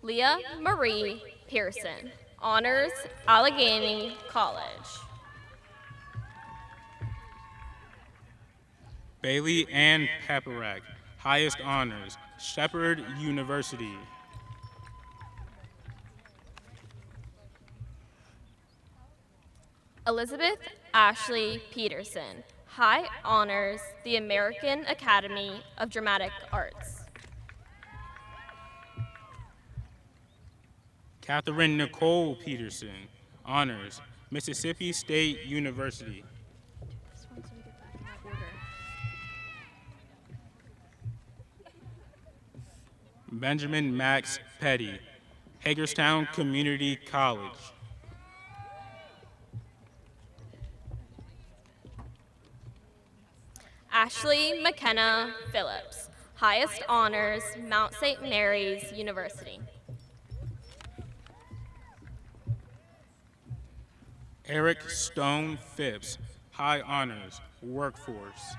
Leah Marie Pearson, honors, Allegheny College. Bailey Ann Paparak, highest honors, Shepherd University. Elizabeth Ashley Peterson, High honors, the American Academy of Dramatic Arts. Catherine Nicole Peterson, honors, Mississippi State University. Benjamin Max Petty, Hagerstown Community College. Ashley McKenna Phillips, highest honors, Mount St. Mary's University. Eric Stone Phipps, high honors, workforce.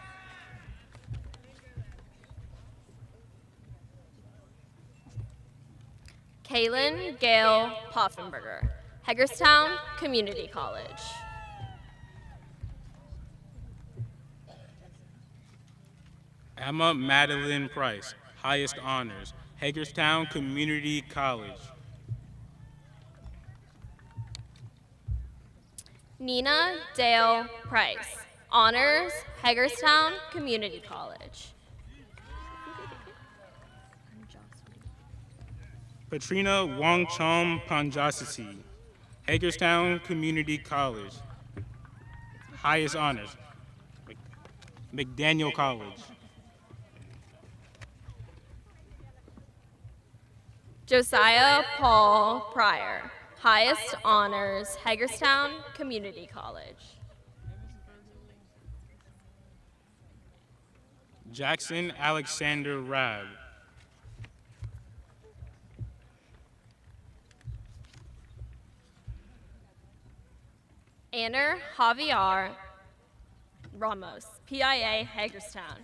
Kaylin Gail Poffenberger, Hagerstown Community College. Emma Madeline Price, highest honors, Hagerstown Community College. Nina Dale Price, honors, Hagerstown Community College. Patrina Wongchom Panjasisi, Hagerstown Community College. Highest honors, McDaniel College. Josiah Paul Pryor, highest honors, Hagerstown Community College. Jackson Alexander Rab. Anner Javier Ramos, PIA Hagerstown.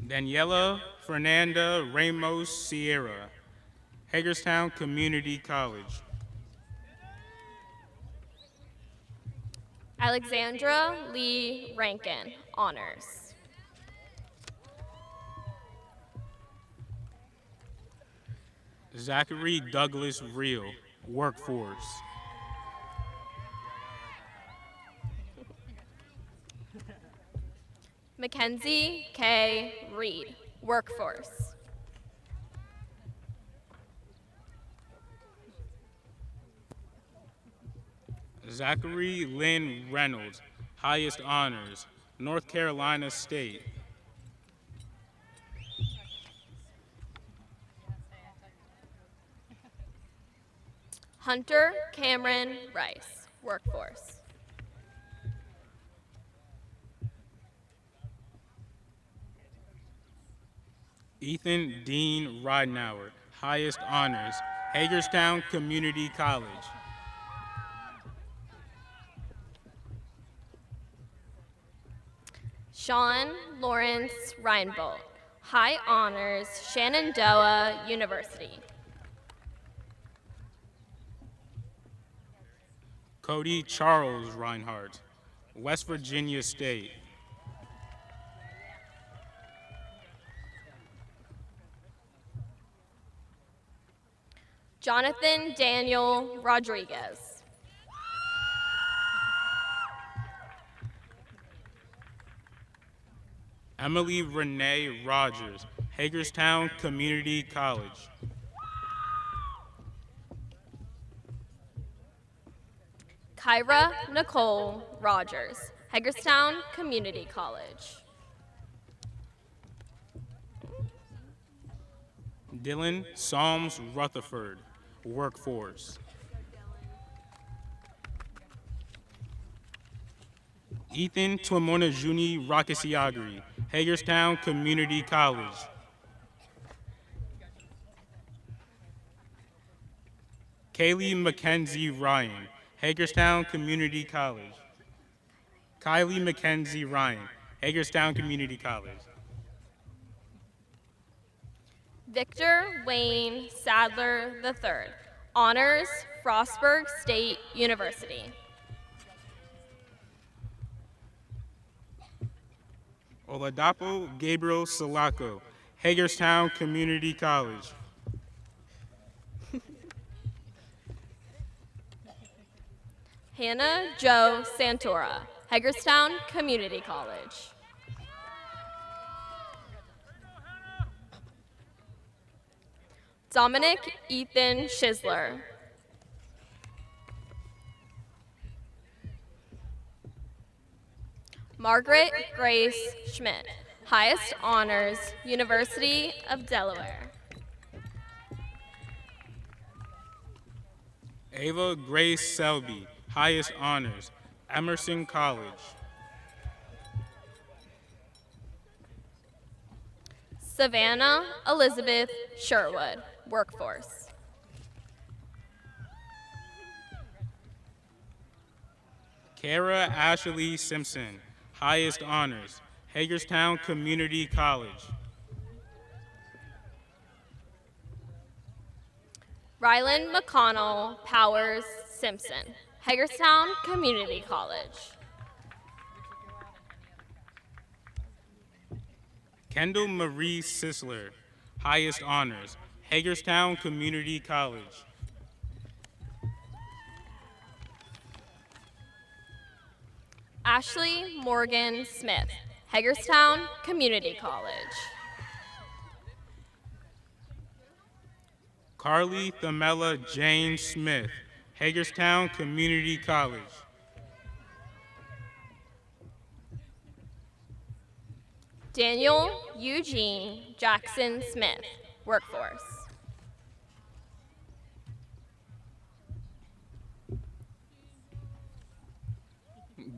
Daniela Fernanda Ramos Sierra, Hagerstown Community College. Alexandra Lee Rankin, honors. Zachary Douglas Reel, workforce. Mackenzie K. Reed, workforce. Zachary Lynn Reynolds, highest honors, North Carolina State. Hunter Cameron Rice, workforce. Ethan Dean Ridenauer, highest honors, Hagerstown Community College. Sean Lawrence Reinbold, high honors, Shenandoah University. Cody Charles Reinhardt, West Virginia State. Jonathan Daniel Rodriguez. Emily Renee Rogers, Hagerstown Community College. Kyra Nicole Rogers, Hagerstown Community College. Dylan Psalms Rutherford, workforce. Ethan Twamonajuni Rakasiagri, Hagerstown Community College. Kaylee Mackenzie Ryan, Hagerstown Community College. Kylie Mackenzie Ryan, Hagerstown Community College. Victor Wayne Sadler III, honors, Frostburg State University. Oladapo Gabriel Salako, Hagerstown Community College. Hannah Jo Santora, Hagerstown Community College. Dominic Ethan Schisler. Margaret Grace Schmidt, highest honors, University of Delaware. Ava Grace Selby, highest honors, Emerson College. Savannah Elizabeth Sherwood, workforce. Kara Ashley Simpson, highest honors, Hagerstown Community College. Rylan McConnell Powers Simpson, Hagerstown Community College. Kendall Marie Sisler, highest honors, Hagerstown Community College. Ashley Morgan Smith, Hagerstown Community College. Carly Thamela Jane Smith, Hagerstown Community College. Daniel Eugene Jackson Smith, workforce.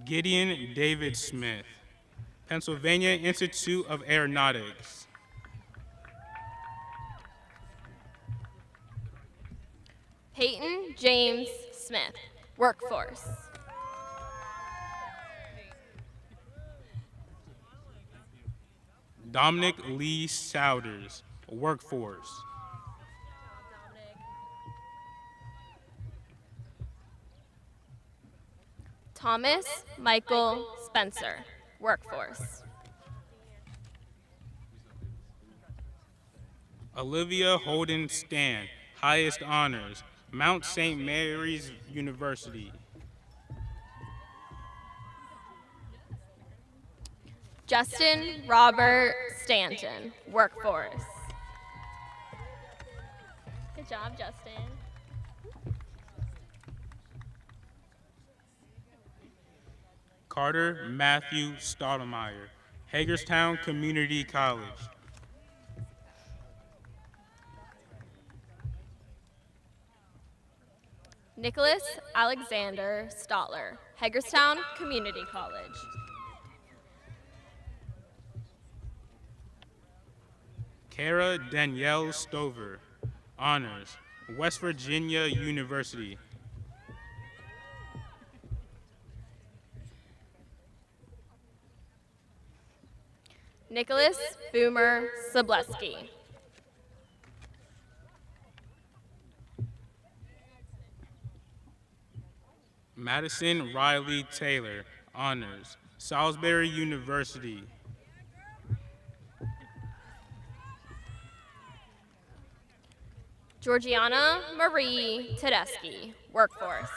Gideon David Smith, Pennsylvania Institute of Aeronautics. Peyton James Smith, workforce. Dominic Lee Souders, workforce. Thomas Michael Spencer, workforce. Olivia Holden Stan, highest honors, Mount St. Mary's University. Justin Robert Stanton, workforce. Good job, Justin. Carter Matthew Stoudemire, Hagerstown Community College. Nicholas Alexander Stotler, Hagerstown Community College. Kara Danielle Stover, honors, West Virginia University. Nicholas Boomer Sableski. Madison Riley Taylor, honors, Salisbury University. Georgiana Marie Tedeschi, workforce.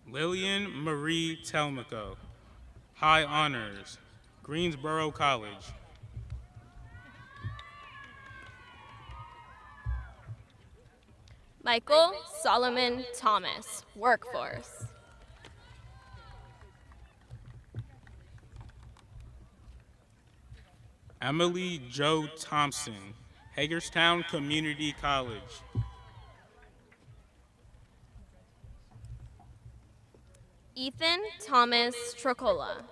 Lillian Marie Telmico, high honors, Greensboro College. Michael Solomon Thomas, workforce. Emily Jo Thompson, Hagerstown Community College. Ethan Thomas Trocola.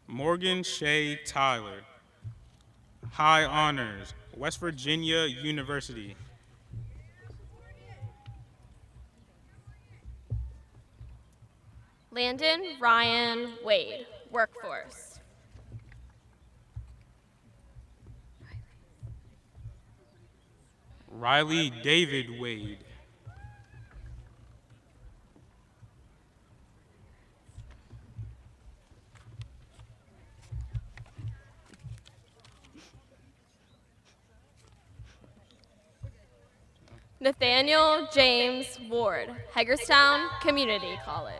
Morgan Shea Tyler, high honors, West Virginia University. Landon Ryan Wade, workforce. Riley David Wade, Nathaniel James Ward, Hagerstown Community College.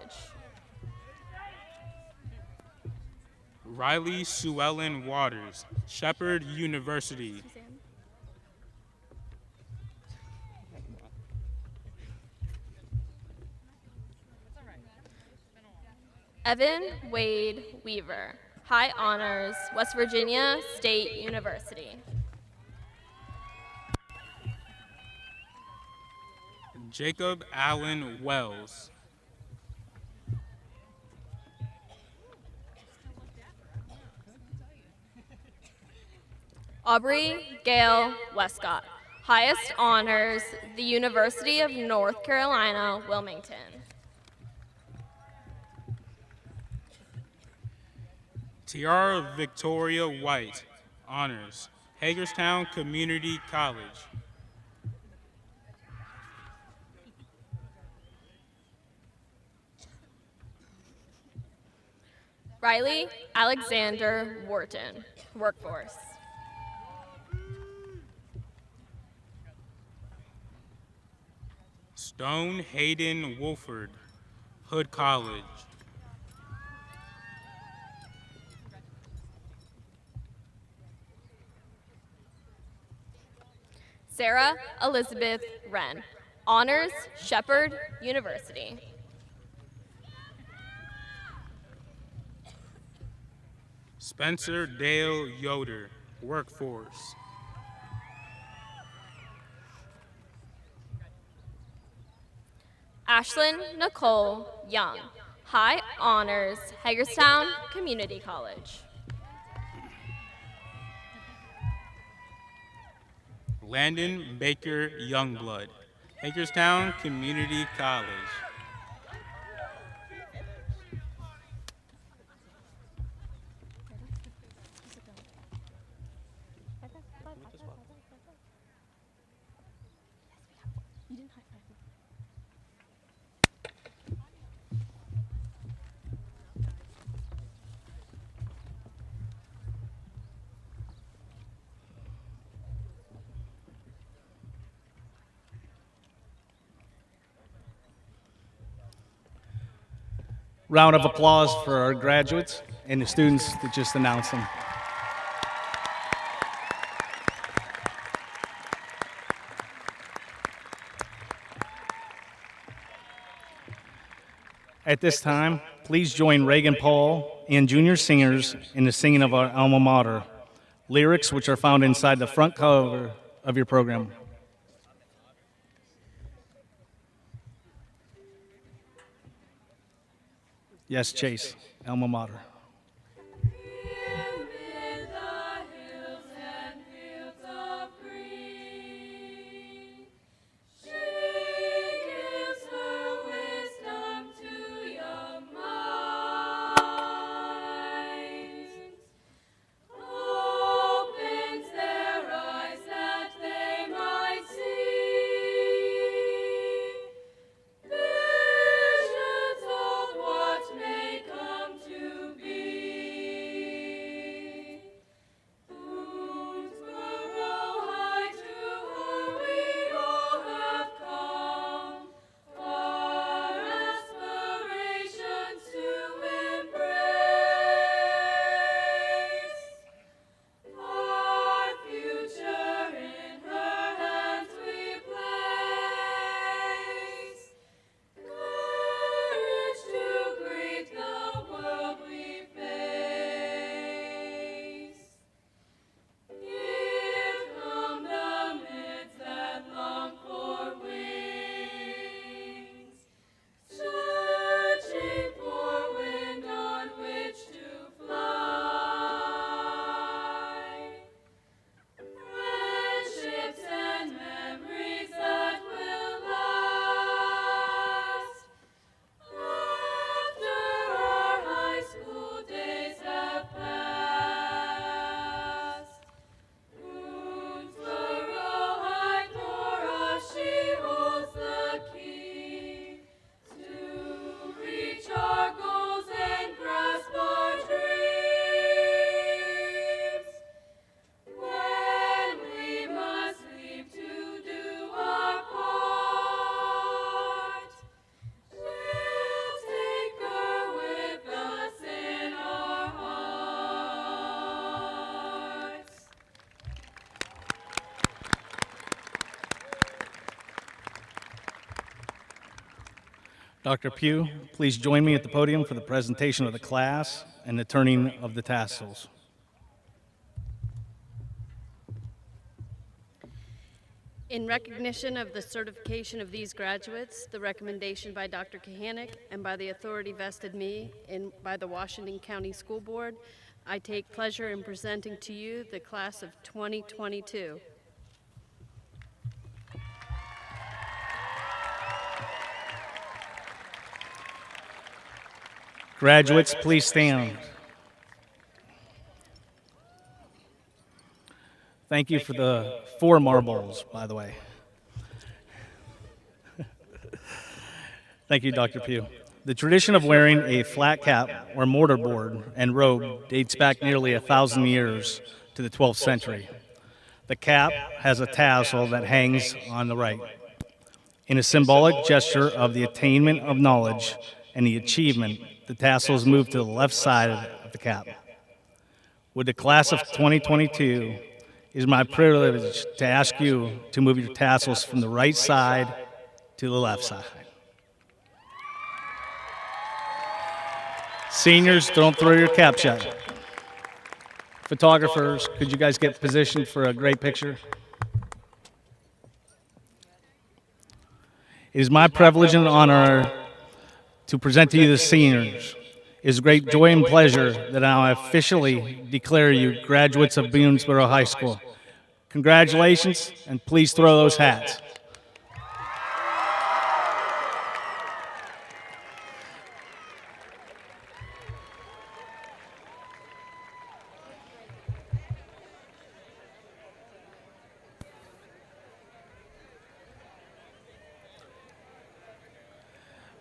Riley Sue Ellen Waters, Shepherd University. Evan Wade Weaver, High Honors, West Virginia State University. Jacob Allen Wells. Aubrey Gail Westcott, highest honors, the University of North Carolina, Wilmington. Tiara Victoria White, honors, Hagerstown Community College. Riley Alexander Wharton, workforce. Stone Hayden Wolford, Hood College. Sarah Elizabeth Wren, honors, Shepherd University. Spencer Dale Yoder, workforce. Ashlyn Nicole Young, high honors, Hagerstown Community College. Landon Baker Youngblood, Hagerstown Community College. Round of applause for our graduates and the students that just announced them. At this time, please join Reagan Paul and junior singers in the singing of our alma mater, lyrics which are found inside the front cover of your program. Yes, Chase, alma mater. Visions of what may come to be. Dr. Pugh, please join me at the podium for the presentation of the class and the turning of the tassels. In recognition of the certification of these graduates, the recommendation by Dr. Kahanick, and by the authority vested me by the Washington County School Board, I take pleasure in presenting to you the class of 2022. Graduates, please stand. Thank you for the 4 marbles, by the way. Thank you, Dr. Pugh. The tradition of wearing a flat cap or mortarboard and robe dates back nearly 1,000 years to the 12th century. The cap has a tassel that hangs on the right. In a symbolic gesture of the attainment of knowledge and the achievement, the tassels move to the left side of the cap. With the class of 2022, it is my privilege to ask you to move your tassels from the right side to the left side. Seniors, don't throw your cap shut. Photographers, could you guys get positioned for a great picture? It is my privilege and honor to present to you the seniors. It is great joy and pleasure that I officially declare you graduates of Boonsboro High School. Congratulations, and please throw those hats.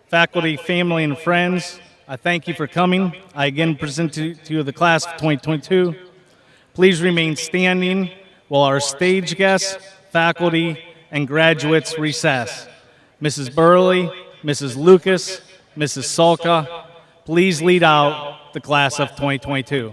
Faculty, family, and friends, I thank you for coming. I again present to you the class of 2022. Please remain standing while our stage guests, faculty, and graduates recess. Mrs. Burley, Mrs. Lucas, Mrs. Salka, please lead out the class of 2022.